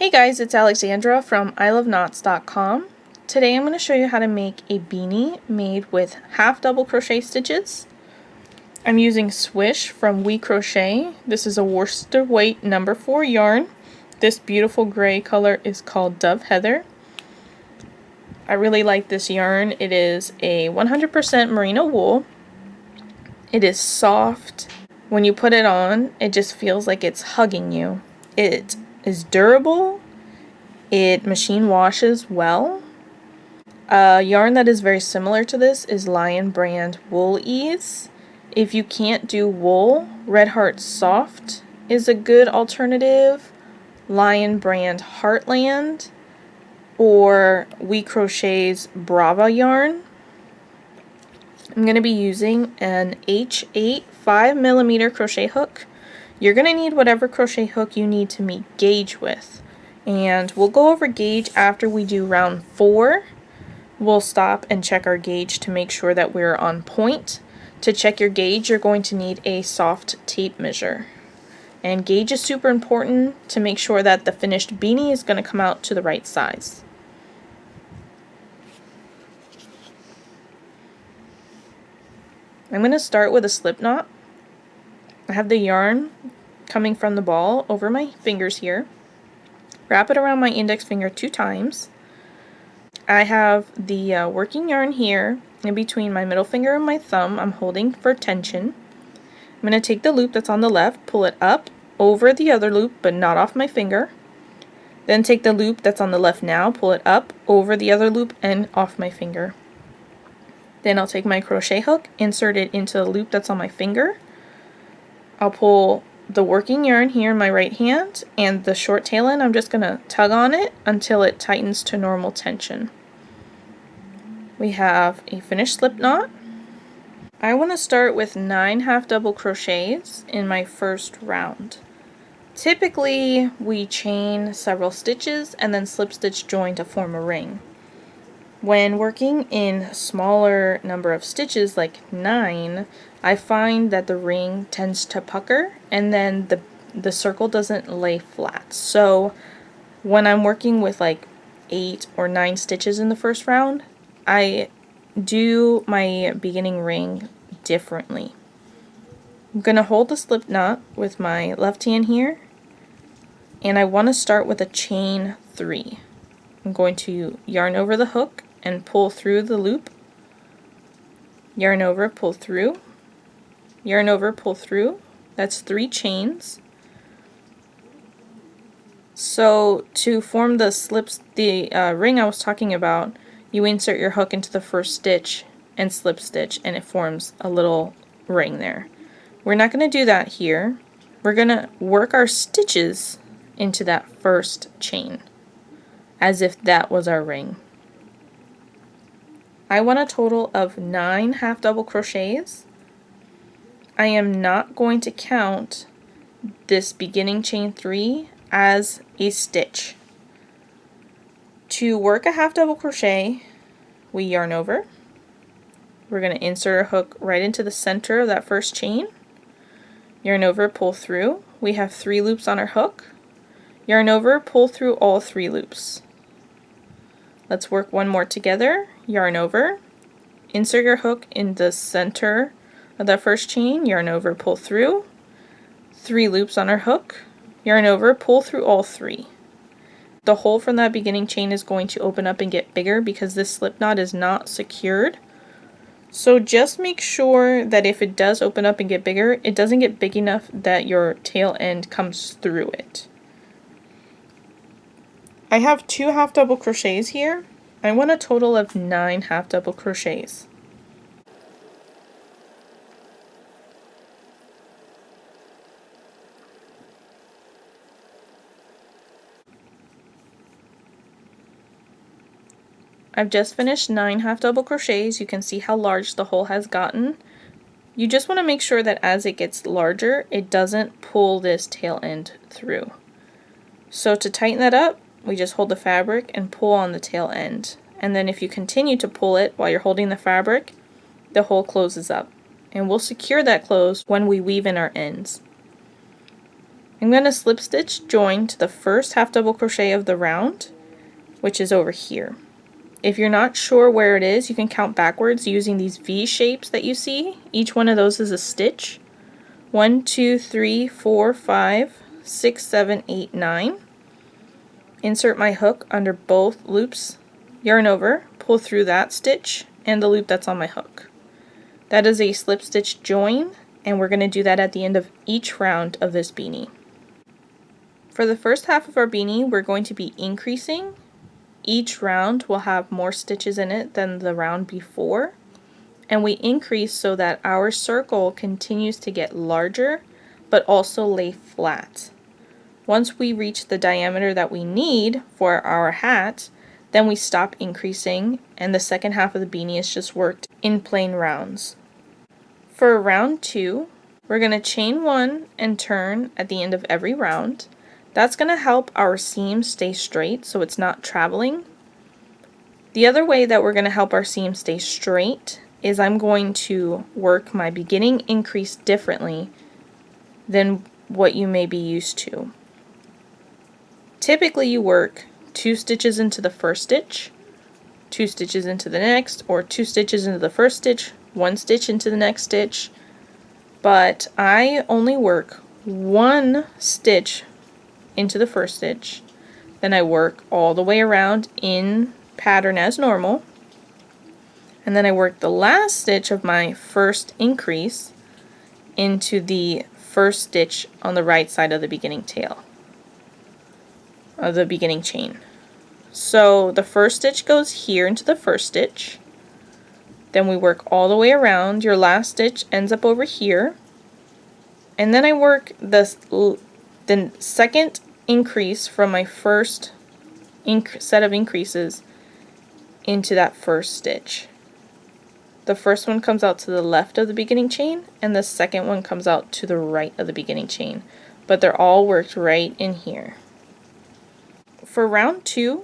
Hey guys, it's Alexandra from iloveknots.com. Today I'm going to show you how to make a beanie made with half double crochet stitches. I'm using Swish from We Crochet. This is a worsted weight number 4 yarn. This beautiful gray color is called Dove Heather. I really like this yarn. It is a 100% merino wool. It is soft. When you put it on, it just feels like it's hugging you. It is durable. It machine washes well. A yarn that is very similar to this is Lion brand Wool Ease. If you can't do wool, Red Heart Soft is a good alternative. Lion brand Heartland or We Crochet's Brava yarn. I'm going to be using an H8 5mm crochet hook. You're going to need whatever crochet hook you need to meet gauge with. And we'll go over gauge after we do round 4. We'll stop and check our gauge to make sure that we're on point. To check your gauge, you're going to need a soft tape measure. And gauge is super important to make sure that the finished beanie is going to come out to the right size. I'm going to start with a slip knot. I have the yarn coming from the ball over my fingers here. Wrap it around my index finger 2 times. I have the working yarn here in between my middle finger and my thumb. I'm holding for tension. I'm going to take the loop that's on the left, pull it up over the other loop but not off my finger. Then take the loop that's on the left now, pull it up over the other loop and off my finger. Then I'll take my crochet hook, insert it into the loop that's on my finger. I'll pull the working yarn here in my right hand, and the short tail end, I'm just going to tug on it until it tightens to normal tension. We have a finished slip knot. I want to start with 9 half double crochets in my first round. Typically we chain several stitches and then slip stitch join to form a ring. When working in smaller number of stitches, like 9, I find that the ring tends to pucker and then the circle doesn't lay flat. So when I'm working with like 8 or 9 stitches in the first round, I do my beginning ring differently. I'm going to hold the slip knot with my left hand here, and I want to start with a chain 3. I'm going to yarn over the hook and pull through the loop, yarn over, pull through, yarn over, pull through. That's 3 chains. So to form the ring I was talking about, you insert your hook into the first stitch and slip stitch, and it forms a little ring there. We're not going to do that here. We're going to work our stitches into that first chain as if that was our ring. I want a total of 9 half double crochets. I am not going to count this beginning chain 3 as a stitch. To work a half double crochet, we yarn over. We're going to insert our hook right into the center of that first chain. Yarn over, pull through. We have 3 loops on our hook. Yarn over, pull through all 3 loops. Let's work one more together. Yarn over, insert your hook in the center of that first chain, yarn over, pull through, 3 loops on our hook, yarn over, pull through all 3. The hole from that beginning chain is going to open up and get bigger because this slip knot is not secured. So just make sure that if it does open up and get bigger, it doesn't get big enough that your tail end comes through it. I have 2 half double crochets here. I want a total of 9 half double crochets. I've just finished 9 half double crochets. You can see how large the hole has gotten. You just want to make sure that as it gets larger, it doesn't pull this tail end through. So to tighten that up, we just hold the fabric and pull on the tail end. And then if you continue to pull it while you're holding the fabric, the hole closes up. And we'll secure that close when we weave in our ends. I'm going to slip stitch join to the first half double crochet of the round, which is over here. If you're not sure where it is, you can count backwards using these V shapes that you see. Each one of those is a stitch. 1, 2, 3, 4, 5, 6, 7, 8, 9. Insert my hook under both loops, yarn over, pull through that stitch and the loop that's on my hook. That is a slip stitch join, and we're going to do that at the end of each round of this beanie. For the first half of our beanie, we're going to be increasing. Each round will have more stitches in it than the round before, and we increase so that our circle continues to get larger but also lay flat. Once we reach the diameter that we need for our hat, then we stop increasing, and the second half of the beanie is just worked in plain rounds. For round 2, we're going to chain 1 and turn at the end of every round. That's going to help our seam stay straight so it's not traveling. The other way that we're going to help our seam stay straight is I'm going to work my beginning increase differently than what you may be used to. Typically you work 2 stitches into the first stitch, 2 stitches into the next, or 2 stitches into the first stitch, 1 stitch into the next stitch, but I only work 1 stitch into the first stitch, then I work all the way around in pattern as normal, and then I work the last stitch of my first increase into the first stitch on the right side of the beginning tail, of the beginning chain. So the first stitch goes here into the first stitch, then we work all the way around, your last stitch ends up over here, and then I work the second increase from my first set of increases into that first stitch. The first one comes out to the left of the beginning chain, and the second one comes out to the right of the beginning chain, but they're all worked right in here. For round 2,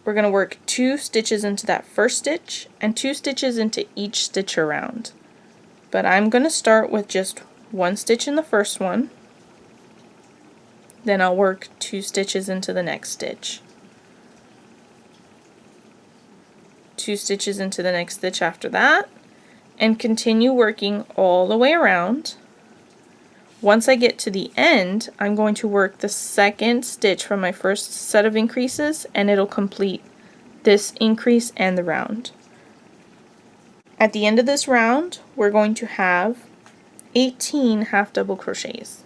we're going to work 2 stitches into that first stitch and 2 stitches into each stitch around. But I'm going to start with just 1 stitch in the first one, then I'll work 2 stitches into the next stitch, 2 stitches into the next stitch after that, and continue working all the way around. Once I get to the end, I'm going to work the second stitch from my first set of increases, and it'll complete this increase and the round. At the end of this round, we're going to have 18 half double crochets.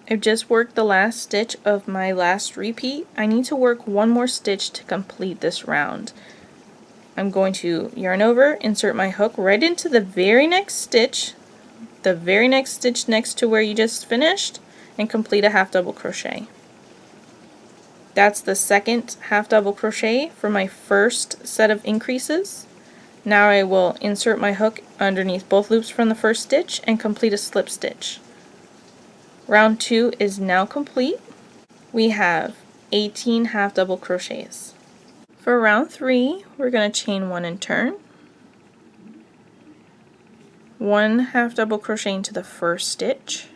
I've just worked the last stitch of my last repeat. I need to work 1 more stitch to complete this round. I'm going to yarn over, insert my hook right into the very next stitch next to where you just finished, and complete a half double crochet. That's the second half double crochet for my first set of increases. Now I will insert my hook underneath both loops from the first stitch and complete a slip stitch. Round 2 is now complete. We have 18 half double crochets. For round 3, we're going to chain 1 and turn. 1 half double crochet into the first stitch,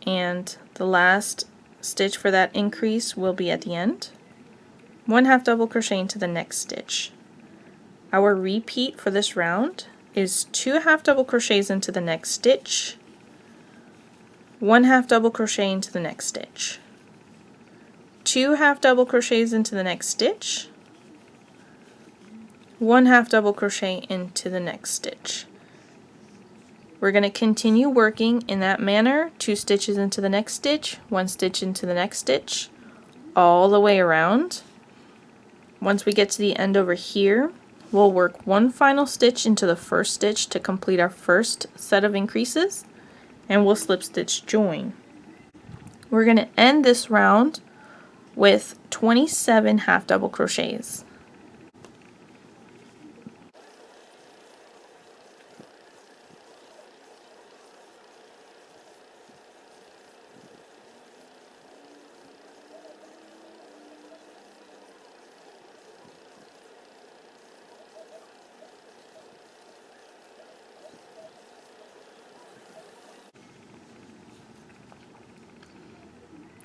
and the last stitch for that increase will be at the end. 1 half double crochet into the next stitch. Our repeat for this round is 2 half double crochets into the next stitch, 1 half double crochet into the next stitch, 2 half double crochets into the next stitch, 1 half double crochet into the next stitch. We're going to continue working in that manner, 2 stitches into the next stitch, 1 stitch into the next stitch, all the way around. Once we get to the end over here, we'll work 1 final stitch into the first stitch to complete our first set of increases, and we'll slip stitch join. We're going to end this round with 27 half double crochets.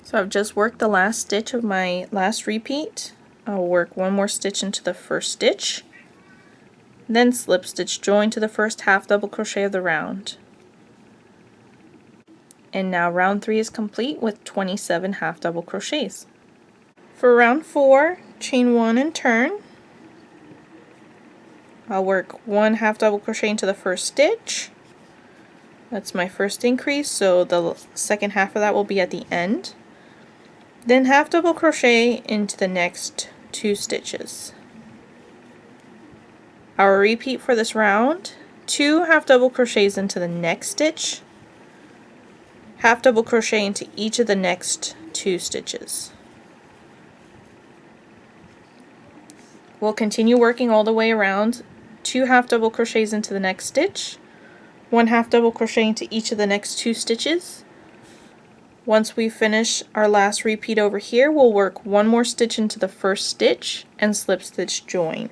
So I've just worked the last stitch of my last repeat. I'll work one more stitch into the first stitch, then slip stitch join to the first half double crochet of the round. And now round 3 is complete with 27 half double crochets. For round 4, chain 1 and turn. I'll work 1 half double crochet into the first stitch. That's my first increase, so the second half of that will be at the end. Then half double crochet into the next 2 stitches. Our repeat for this round, 2 half double crochets into the next stitch, half double crochet into each of the next 2 stitches. We'll continue working all the way around, 2 half double crochets into the next stitch, 1 half double crochet into each of the next 2 stitches. Once we finish our last repeat over here, we'll work 1 more stitch into the first stitch and slip stitch join.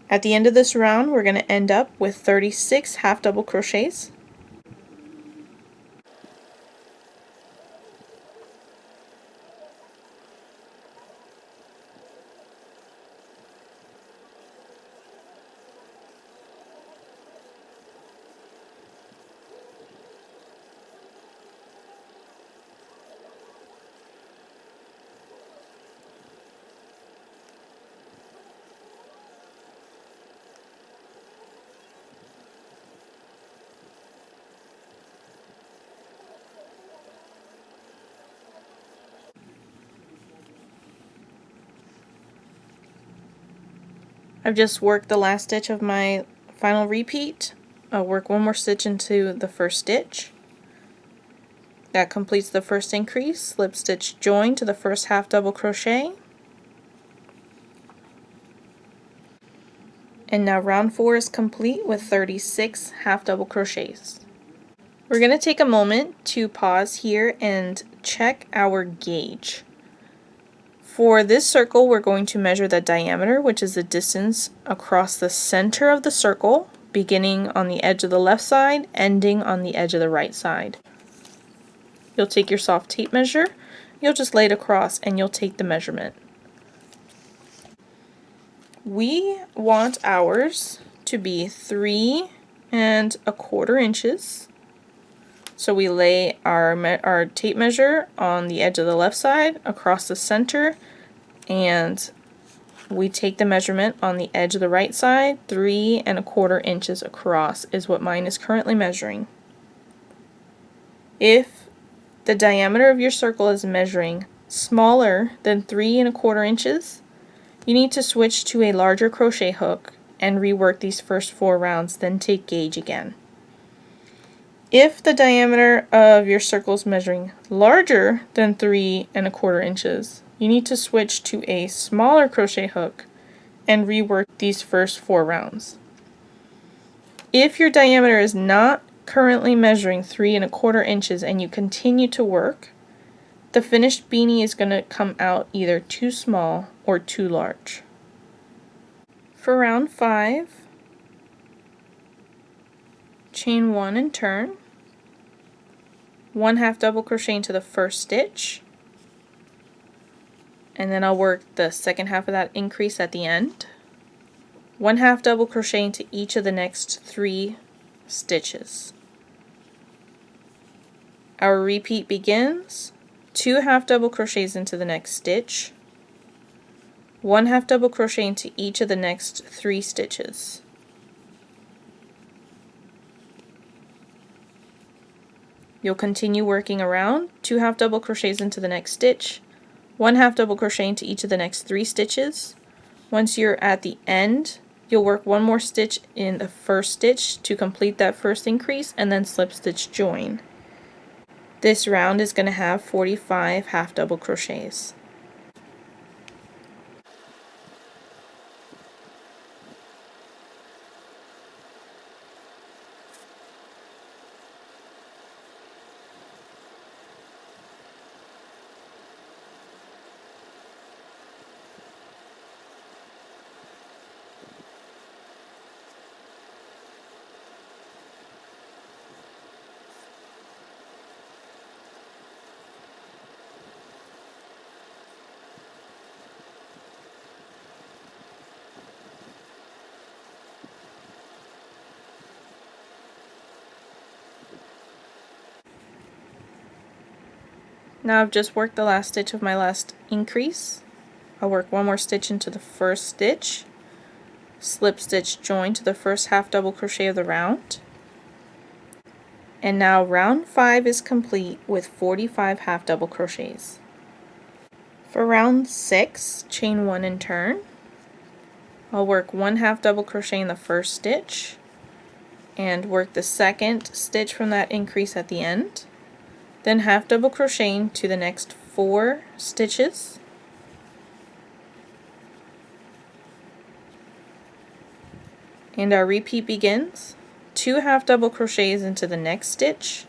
At the end of this round, we're going to end up with 36 half double crochets. I've just worked the last stitch of my final repeat. I'll work 1 more stitch into the first stitch. That completes the first increase. Slip stitch join to the first half double crochet. And now round 4 is complete with 36 half double crochets. We're going to take a moment to pause here and check our gauge. For this circle, we're going to measure the diameter, which is the distance across the center of the circle, beginning on the edge of the left side, ending on the edge of the right side. You'll take your soft tape measure, you'll just lay it across, and you'll take the measurement. We want ours to be 3 1/4 inches. So we lay our tape measure on the edge of the left side across the center, and we take the measurement on the edge of the right side. 3 1/4 inches across is what mine is currently measuring. If the diameter of your circle is measuring smaller than 3 1/4 inches, you need to switch to a larger crochet hook and rework these first 4 rounds, then take gauge again. If the diameter of your circle is measuring larger than 3 1/4 inches, you need to switch to a smaller crochet hook and rework these first 4 rounds. If your diameter is not currently measuring 3 1/4 inches and you continue to work, the finished beanie is going to come out either too small or too large. For round 5, chain 1 and turn. 1 half double crochet into the first stitch, and then I'll work the second half of that increase at the end. 1 half double crochet into each of the next 3 stitches. Our repeat begins, 2 half double crochets into the next stitch, 1 half double crochet into each of the next 3 stitches. You'll continue working around, 2 half double crochets into the next stitch, 1 half double crochet into each of the next 3 stitches. Once you're at the end, you'll work 1 more stitch in the first stitch to complete that first increase, and then slip stitch join. This round is going to have 45 half double crochets. Now I've just worked the last stitch of my last increase. I'll work one more stitch into the first stitch, slip stitch join to the first half double crochet of the round, and now round 5 is complete with 45 half double crochets. For round 6, chain 1 and turn. I'll work 1 half double crochet in the first stitch and work the second stitch from that increase at the end, then half double crochet to the next 4 stitches, and our repeat begins. 2 half double crochets into the next stitch,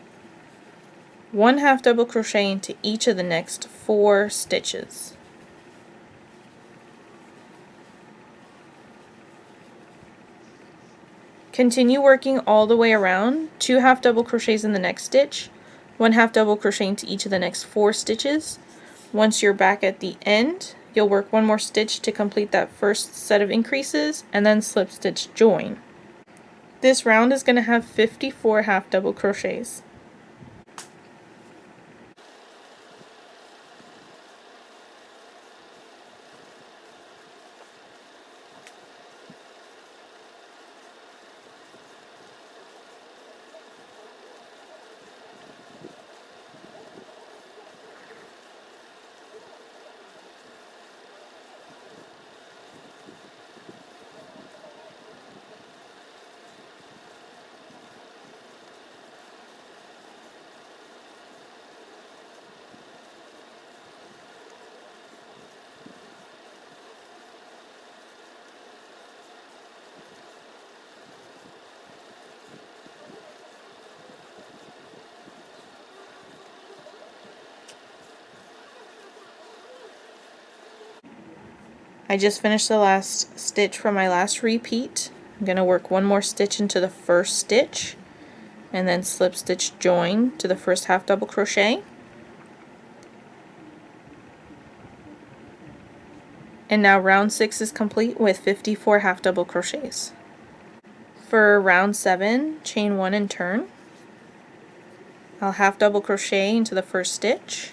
1 half double crochet into each of the next 4 stitches. Continue working all the way around, 2 half double crochets in the next stitch, 1 half double crochet into each of the next 4 stitches. Once you're back at the end, you'll work one more stitch to complete that first set of increases, and then slip stitch join. This round is going to have 54 half double crochets. I just finished the last stitch from my last repeat. I'm going to work one more stitch into the first stitch and then slip stitch join to the first half double crochet. And now round 6 is complete with 54 half double crochets. For round 7, chain 1 and turn. I'll half double crochet into the first stitch,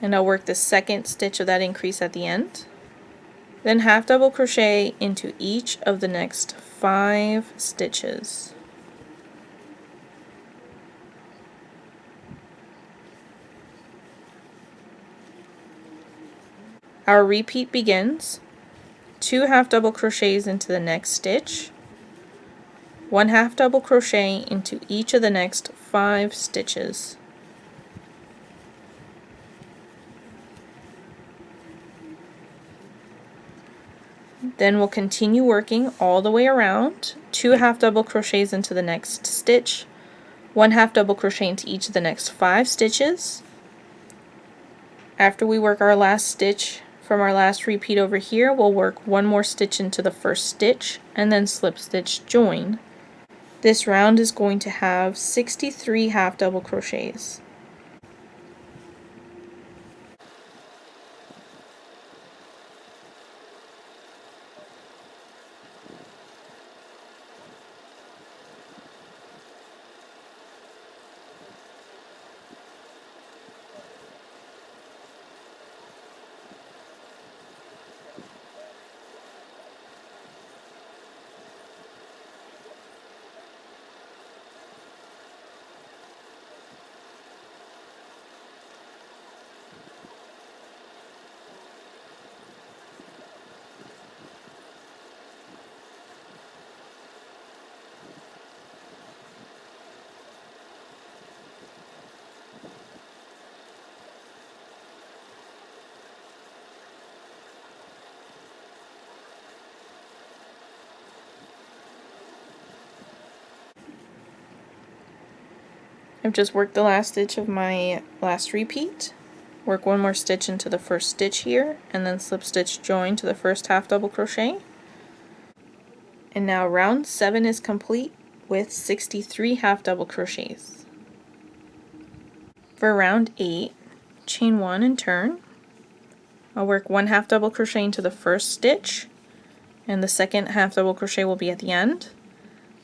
and I'll work the second stitch of that increase at the end. Then half double crochet into each of the next 5 stitches. Our repeat begins. 2 half double crochets into the next stitch, 1 half double crochet into each of the next 5 stitches. Then we'll continue working all the way around, 2 half double crochets into the next stitch, 1 half double crochet into each of the next 5 stitches. After we work our last stitch from our last repeat over here, we'll work one more stitch into the first stitch and then slip stitch join. This round is going to have 63 half double crochets. I've just worked the last stitch of my last repeat, work one more stitch into the first stitch here, and then slip stitch join to the first half double crochet. And now round 7 is complete with 63 half double crochets. For round 8, chain 1 and turn. I'll work 1 half double crochet into the first stitch, and the second half double crochet will be at the end.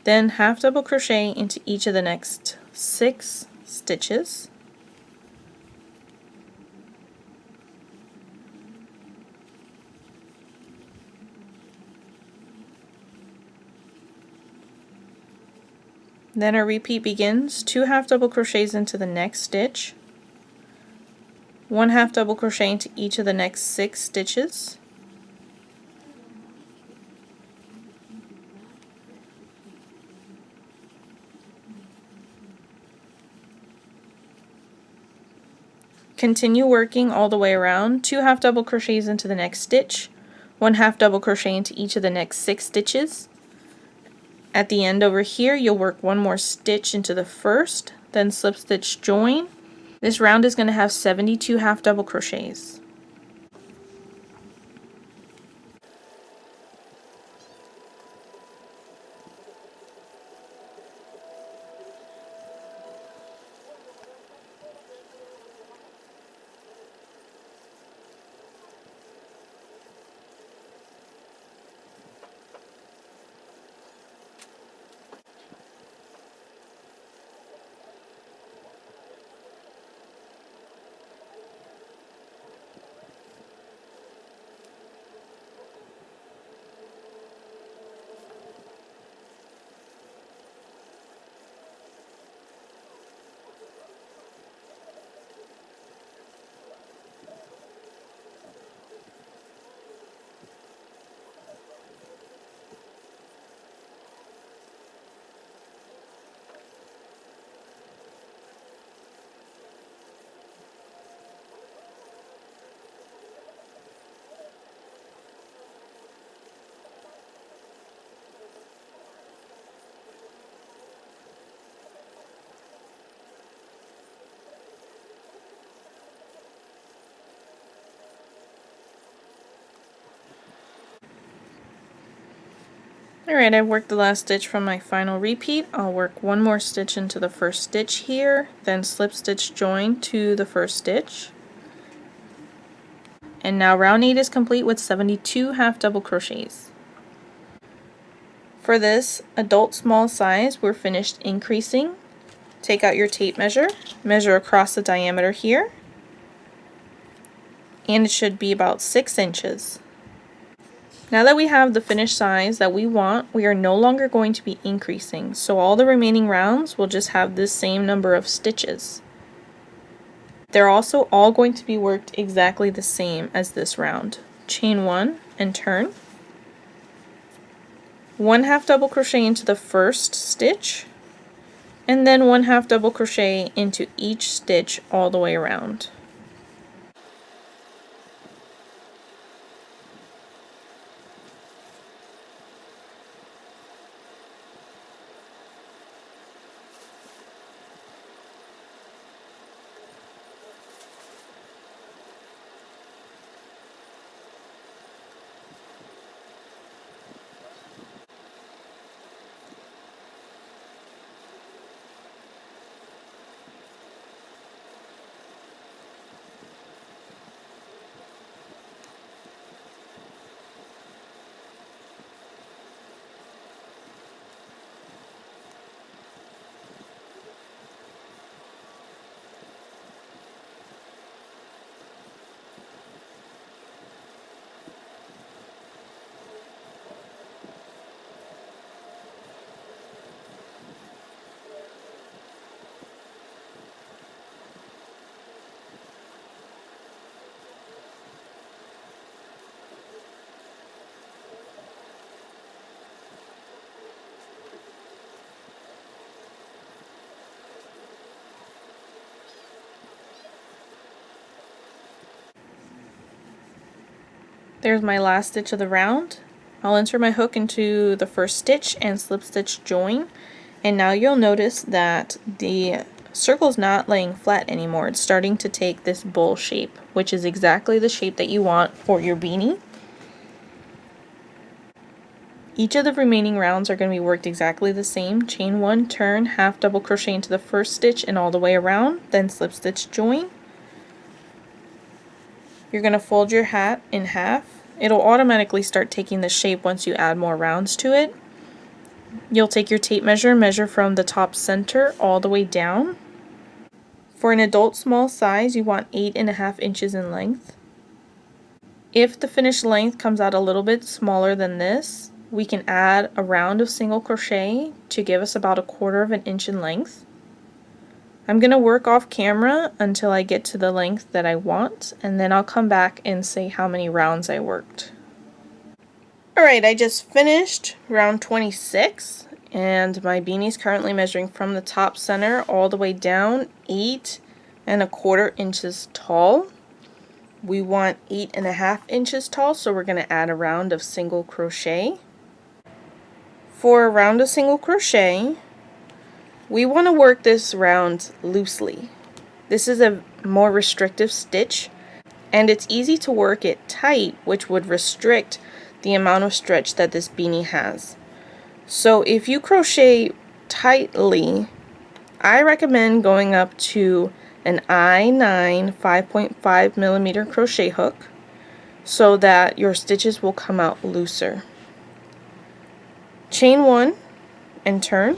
Then half double crochet into each of the next 6 stitches. Then our repeat begins. 2 half double crochets into the next stitch, 1 half double crochet into each of the next 6 stitches, continue working all the way around. 2 half double crochets into the next stitch, 1 half double crochet into each of the next 6 stitches. At the end over here, you'll work 1 more stitch into the first, then slip stitch join. This round is going to have 72 half double crochets. Alright, I've worked the last stitch from my final repeat. I'll work 1 more stitch into the first stitch here, then slip stitch join to the first stitch. And now round 8 is complete with 72 half double crochets. For this adult small size, we're finished increasing. Take out your tape measure, measure across the diameter here, and it should be about 6 inches. Now that we have the finished size that we want, we are no longer going to be increasing, so all the remaining rounds will just have this same number of stitches. They're also all going to be worked exactly the same as this round. Chain 1 and turn. 1 half double crochet into the first stitch, and then 1 half double crochet into each stitch all the way around. There's my last stitch of the round. I'll insert my hook into the first stitch and slip stitch join, and now you'll notice that the circle's not laying flat anymore. It's starting to take this bowl shape, which is exactly the shape that you want for your beanie. Each of the remaining rounds are going to be worked exactly the same. Chain 1, turn, half double crochet into the first stitch and all the way around, then slip stitch join. You're going to fold your hat in half. It'll automatically start taking the shape once you add more rounds to it. You'll take your tape measure, measure from the top center all the way down. For an adult small size, you want 8.5 inches in length. If the finished length comes out a little bit smaller than this, we can add a round of single crochet to give us about 1/4 of an inch in length. I'm going to work off camera until I get to the length that I want, and then I'll come back and say how many rounds I worked. Alright, I just finished round 26, and my beanie's currently measuring from the top center all the way down 8¼ inches tall. We want 8½ inches tall, so we're going to add a round of single crochet. For a round of single crochet, we want to work this round loosely. This is a more restrictive stitch, and it's easy to work it tight, which would restrict the amount of stretch that this beanie has. So if you crochet tightly, I recommend going up to an I9 5.5 millimeter crochet hook so that your stitches will come out looser. Chain 1 and turn.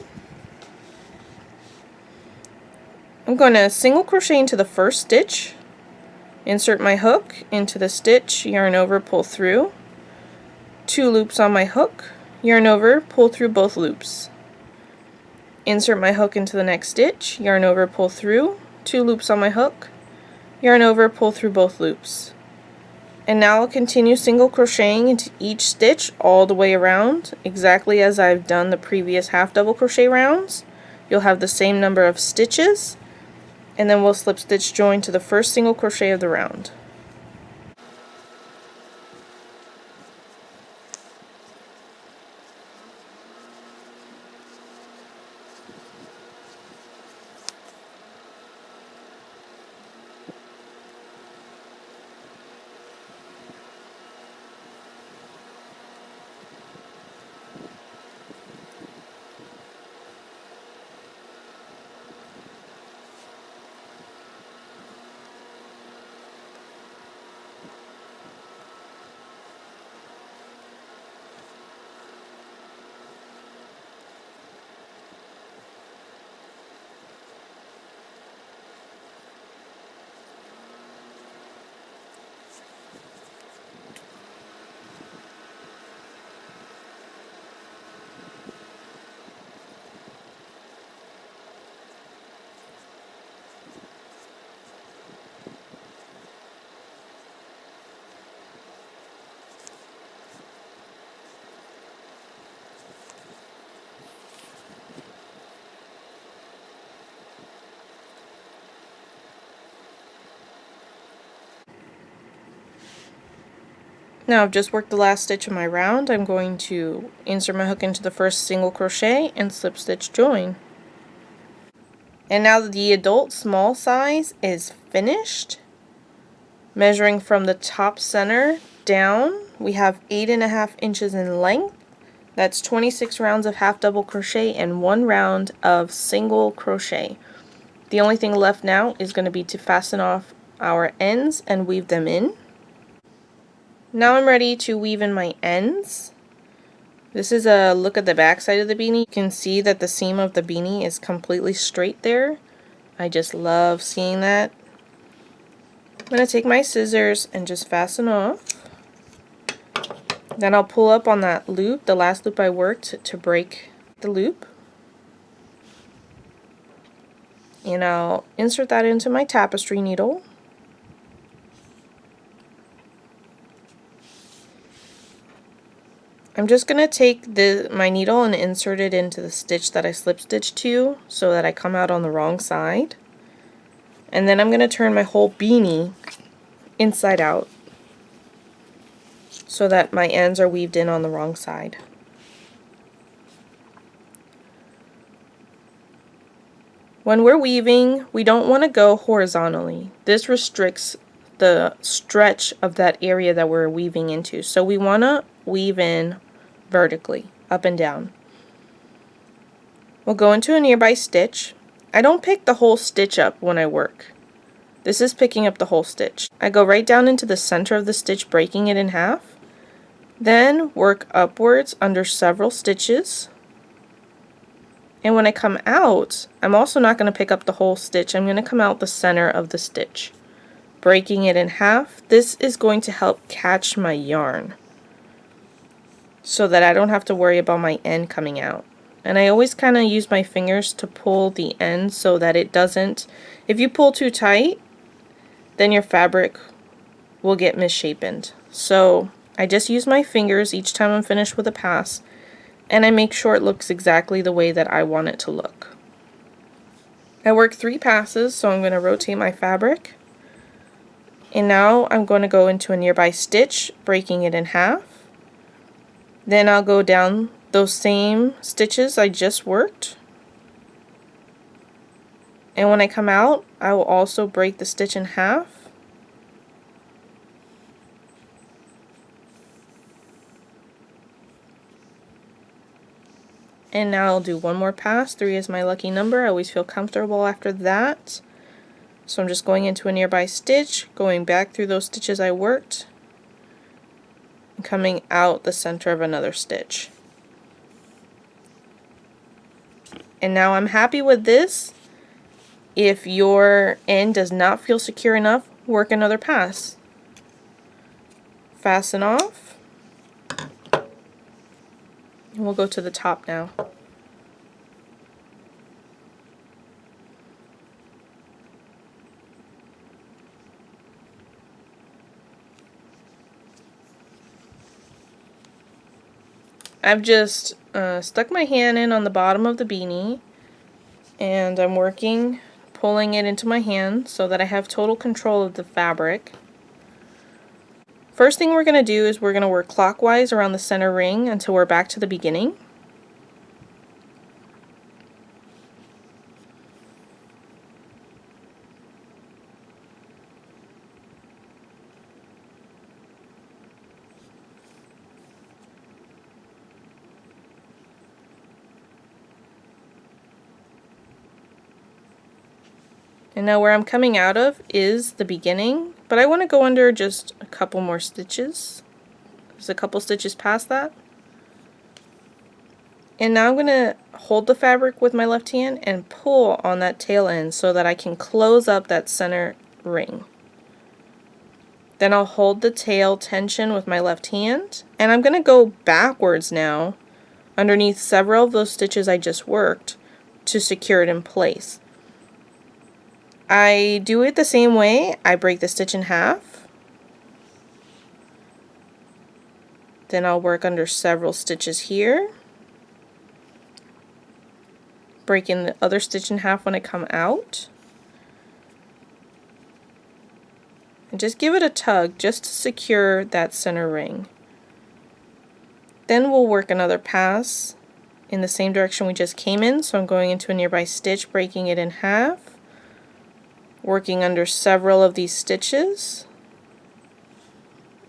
I'm going to single crochet into the first stitch, insert my hook into the stitch, yarn over, pull through, 2 loops on my hook, yarn over, pull through both loops. Insert my hook into the next stitch, yarn over, pull through, 2 loops on my hook, yarn over, pull through both loops. And now I'll continue single crocheting into each stitch all the way around, exactly as I've done the previous half double crochet rounds. You'll have the same number of stitches, and then we'll slip stitch join to the first single crochet of the round. Now I've just worked the last stitch of my round. I'm going to insert my hook into the first single crochet and slip stitch join. And now the adult small size is finished. Measuring from the top center down, we have 8½ inches in length. That's 26 rounds of half double crochet and 1 round of single crochet. The only thing left now is going to be to fasten off our ends and weave them in. Now I'm ready to weave in my ends. This is a look at the back side of the beanie. You can see that the seam of the beanie is completely straight there. I just love seeing that. I'm going to take my scissors and just fasten off. Then I'll pull up on that loop, the last loop I worked, to break the loop. And I'll insert that into my tapestry needle. I'm just going to take my needle and insert it into the stitch that I slip stitched to so that I come out on the wrong side. And then I'm going to turn my whole beanie inside out so that my ends are weaved in on the wrong side. When we're weaving, we don't want to go horizontally. This restricts the stretch of that area that we're weaving into. So we want to weave in vertically, up and down. We'll go into a nearby stitch. I don't pick the whole stitch up when I work. This is picking up the whole stitch. I go right down into the center of the stitch, breaking it in half. Then work upwards under several stitches. And when I come out, I'm also not going to pick up the whole stitch. I'm going to come out the center of the stitch, breaking it in half. This is going to help catch my yarn. so that I don't have to worry about my end coming out. And I always kind of use my fingers to pull the end so that it doesn't, if you pull too tight, then your fabric will get misshapen. So I just use my fingers each time I'm finished with a pass, and I make sure it looks exactly the way that I want it to look. I work 3 passes, so I'm going to rotate my fabric. And now I'm going to go into a nearby stitch, breaking it in half. Then I'll go down those same stitches I just worked. And when I come out, I will also break the stitch in half. And now I'll do one more pass. 3 is my lucky number. I always feel comfortable after that. So I'm just going into a nearby stitch, going back through those stitches I worked, and coming out the center of another stitch. And now I'm happy with this. If your end does not feel secure enough, work another pass. Fasten off. And we'll go to the top now. I've just stuck my hand in on the bottom of the beanie, and I'm working, pulling it into my hand so that I have total control of the fabric. First thing we're going to do is we're going to work clockwise around the center ring until we're back to the beginning. And now where I'm coming out of is the beginning, but I want to go under just a couple more stitches. There's a couple stitches past that. And now I'm going to hold the fabric with my left hand and pull on that tail end so that I can close up that center ring. Then I'll hold the tail tension with my left hand, and I'm going to go backwards now underneath several of those stitches I just worked to secure it in place. I do it the same way. I break the stitch in half. Then I'll work under several stitches here, breaking the other stitch in half when I come out. And just give it a tug just to secure that center ring. Then we'll work another pass in the same direction we just came in. So I'm going into a nearby stitch, breaking it in half, working under several of these stitches,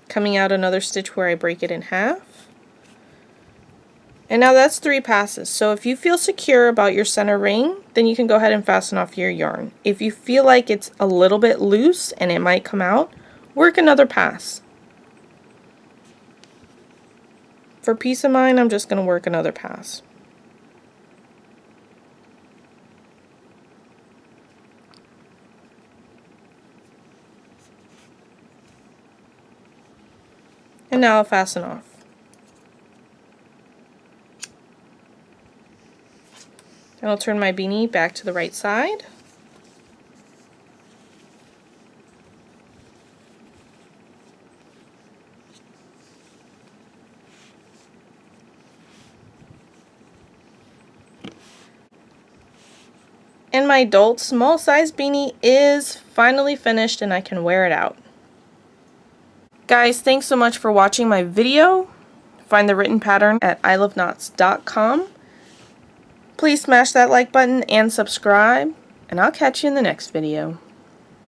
coming out another stitch where I break it in half. And now that's 3 passes. So if you feel secure about your center ring, then you can go ahead and fasten off your yarn. If you feel like it's a little bit loose and it might come out, work another pass. For peace of mind, I'm just going to work another pass. And now I'll fasten off. And I'll turn my beanie back to the right side. And my adult small size beanie is finally finished and I can wear it out. Guys, thanks so much for watching my video. Find the written pattern at iloveknots.com. Please smash that like button and subscribe, and I'll catch you in the next video.